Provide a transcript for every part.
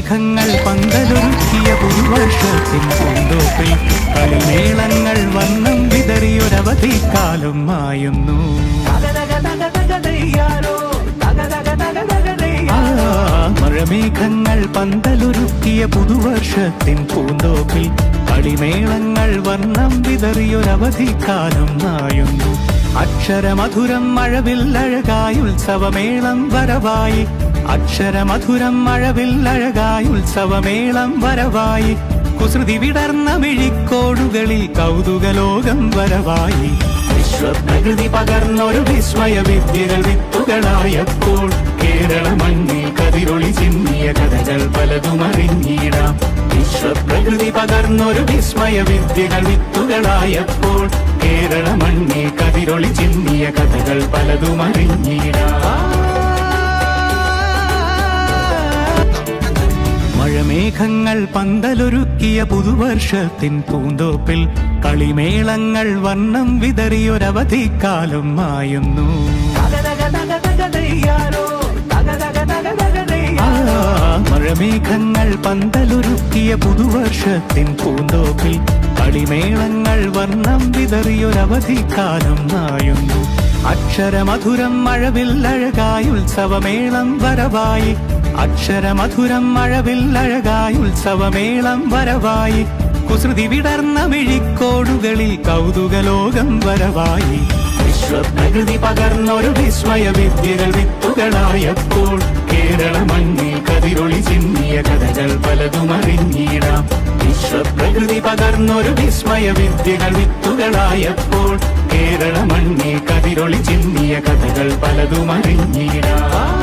മഴമേഘങ്ങൾ പന്തലൊരുക്കിയ പുതുവർഷത്തിൻ പൂന്തോപ്പിൽ കളിമേളങ്ങൾ വർണ്ണം വിതറിയൊരവധിക്കാലം മായുന്നു. മഴമേഘങ്ങൾ പന്തലൊരുക്കിയ പുതുവർഷത്തിൻ പൂന്തോപ്പിൽ കളിമേളങ്ങൾ വർണ്ണം വിതറിയൊരവധിക്കാലം മായുന്നു. അക്ഷരമധുരം മഴവില്ലഴകായി ഉത്സവമേളം വരവായി, അക്ഷരമധുരം മഴവില്ലഴകായി ഉത്സവമേളം വരവായി, കുസൃതി വിടർന്ന മിഴിക്കോടുകളിൽ കൗതുകലോകം വരവായി. വിശ്വപ്രകൃതി പകർന്നൊരു വിസ്മയ വിദ്യകൾ വിത്തുകളായപ്പോൾ കേരള മണ്ണിൽ കതിരൊളി ചിന്നിയ കഥകൾ പലതും അറിഞ്ഞിടാം. വിശ്വപ്രകൃതി പകർന്നൊരു വിസ്മയ വിദ്യകൾ വിത്തുകളായപ്പോൾ കേരള മണ്ണിൽ കതിരൊളി ചിന്നിയ കഥകൾ പലതും അറിഞ്ഞിടാം. മഴമേഘങ്ങൾ പന്തലൊരുക്കിയ പുതുവർഷത്തിൻ പൂന്തോപ്പിൽ കളിമേളങ്ങൾ വർണ്ണം വിതറിയൊരവധിക്കാലം മായുന്നു. മഴമേഘങ്ങൾ പന്തലൊരുക്കിയ പുതുവർഷത്തിൻ പൂന്തോപ്പിൽ കളിമേളങ്ങൾ വർണ്ണം വിതറിയൊരവധിക്കാലം മായുന്നു. അക്ഷരമധുരം മഴവില്ലഴകായി ഉത്സവമേളം വരവായി, അക്ഷരമധുരം മഴവില്ലഴകായി ഉത്സവമേളം വരവായി, കുസൃതി വിടർന്ന മിഴിക്കോടുകളിൽ കൗതുകലോകം വരവായി. വിശ്വപ്രകൃതി പകർന്നൊരു വിസ്മയ വിദ്യകൾ വിത്തുകളായപ്പോൾ കേരള മണ്ണിൽ കതിരൊളി ചിന്നിയ കഥകൾ പലതും അറിഞ്ഞിടാം. വിശ്വപ്രകൃതി പകർന്നൊരു വിസ്മയ വിദ്യകൾ വിത്തുകളായപ്പോൾ കേരള മണ്ണിൽ കതിരൊളി ചിന്നിയ കഥകൾ പലതും അറിഞ്ഞിടാം.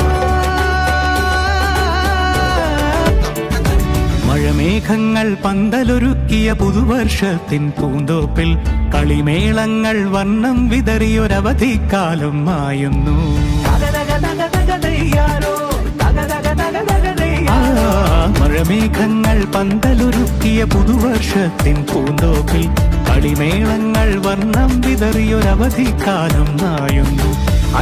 മഴമേഘങ്ങൾ പന്തലൊരുക്കിയ പുതുവർഷത്തിൻ പൂന്തോപ്പിൽ കളിമേളങ്ങൾ വർണ്ണം വിതറിയൊരവധിക്കാലം മായുന്നു. മഴമേഘങ്ങൾ പന്തലൊരുക്കിയ പുതുവർഷത്തിൻ പൂന്തോപ്പിൽ കളിമേളങ്ങൾ വർണ്ണം വിതറിയൊരവധിക്കാലം മായുന്നു.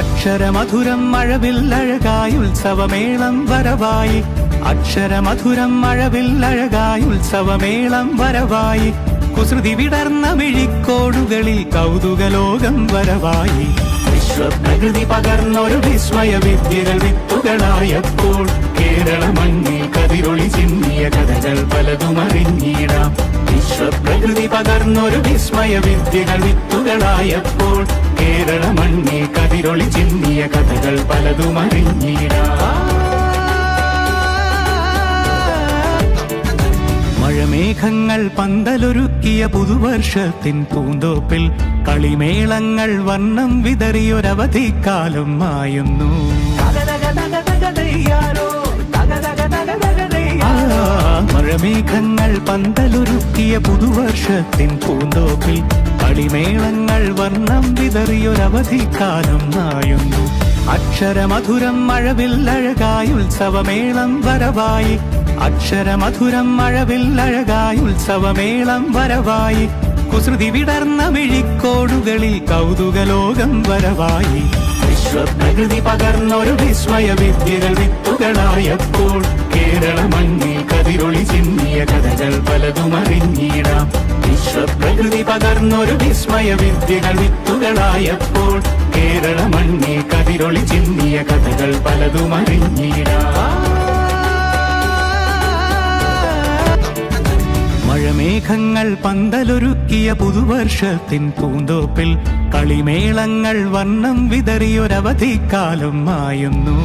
അക്ഷരമധുരം മഴവില്ലഴകായി ഉത്സവമേളം വരവായി, അക്ഷരമധുരം മഴവില്ലഴകായി ഉത്സവമേളം വരവായി, കുസൃതി വിടർന്ന മിഴിക്കോടുകളിൽ കൗതുകലോകം വരവായി. വിശ്വപ്രകൃതി പകർന്നൊരു വിസ്മയ വിദ്യകൾ വിത്തുകളായപ്പോൾ കേരള മണ്ണിൽ കതിരൊളി ചിന്നിയ കഥകൾ പലതും അറിഞ്ഞിടാം. വിശ്വപ്രകൃതി പകർന്നൊരു വിസ്മയ വിദ്യകൾ വിത്തുകളായപ്പോൾ കേരള മണ്ണിൽ കതിരൊളി ചിന്നിയ കഥകൾ പലതും അറിഞ്ഞിടാം. മഴമേഘങ്ങൾ പന്തലൊരുക്കിയ പുതുവർഷത്തിൻ പൂന്തോപ്പിൽ കളിമേളങ്ങൾ വർണ്ണം വിതറിയൊരവധിക്കാലം മായുന്നു. മഴമേഘങ്ങൾ പന്തലൊരുക്കിയ പുതുവർഷത്തിൻ പൂന്തോപ്പിൽ കളിമേളങ്ങൾ വർണ്ണം വിതറിയൊരവധിക്കാലം മായുന്നു. അക്ഷരമധുരം മഴവില്ലഴകായി ഉത്സവമേളം വരവായി, അക്ഷരമധുരം മഴവില്ലഴകായി ഉത്സവമേളം വരവായി, കുസൃതി വിടർന്ന മിഴിക്കോടുകളിൽ കൗതുകലോകം വരവായി. വിശ്വപ്രകൃതി പകർന്നൊരു വിസ്മയ വിദ്യകൾ വിത്തുകളായപ്പോൾ കേരള മണ്ണിൽ കതിരൊളി ചിന്നിയ കഥകൾ പലതും അറിഞ്ഞിടാം. വിശ്വപ്രകൃതി പകർന്നൊരു വിസ്മയ വിദ്യകൾ വിത്തുകളായപ്പോൾ കേരള മണ്ണിൽ കതിരൊളി ചിന്നിയ കഥകൾ പലതും അറിഞ്ഞിടാം. മഴമേഘങ്ങൾ പന്തലൊരുക്കിയ പുതുവർഷത്തിൻ പൂന്തോപ്പിൽ കളിമേളങ്ങൾ വർണ്ണം വിതറിയൊരവധിക്കാലം മായുന്നു.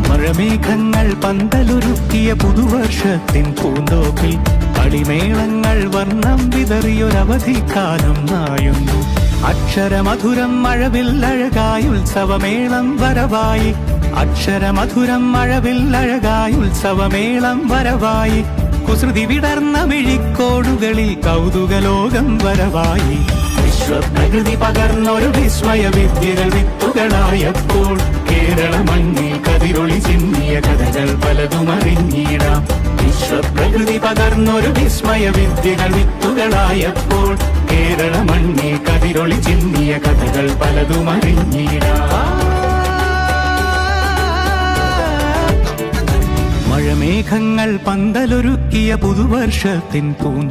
മഴമേഘങ്ങൾ പന്തലൊരുക്കിയ പുതുവർഷത്തിൻ പൂന്തോപ്പിൽ കളിമേളങ്ങൾ വർണ്ണം വിതറിയൊരവധിക്കാലം മായുന്നു. അക്ഷരമധുരം മഴവില്ലഴകായി ഉത്സവമേളം വരവായി, അക്ഷരമധുരം മഴവില്ലഴകായി ഉത്സവമേളം വരവായി, കുസൃതി വിടർന്ന മിഴിക്കോടുകളിൽ കൗതുകലോകം വരവായി. വിശ്വപ്രകൃതി പകർന്നൊരു വിസ്മയ വിദ്യകൾ വിത്തുകളായപ്പോൾ കേരള മണ്ണിൽ കതിരൊളി ചിന്നിയ കഥകൾ പലതും അറിഞ്ഞിടാം. വിശ്വപ്രകൃതി പകർന്നൊരു വിസ്മയ വിദ്യകൾ വിത്തുകളായപ്പോൾ കേരള മണ്ണിൽ കതിരൊളി ചിന്നിയ കഥകൾ പലതും അറിഞ്ഞിടാം. മേഘങ്ങൾ പന്തലൊരുക്കിയ പുതുവർഷത്തിൻ പൂന്തോ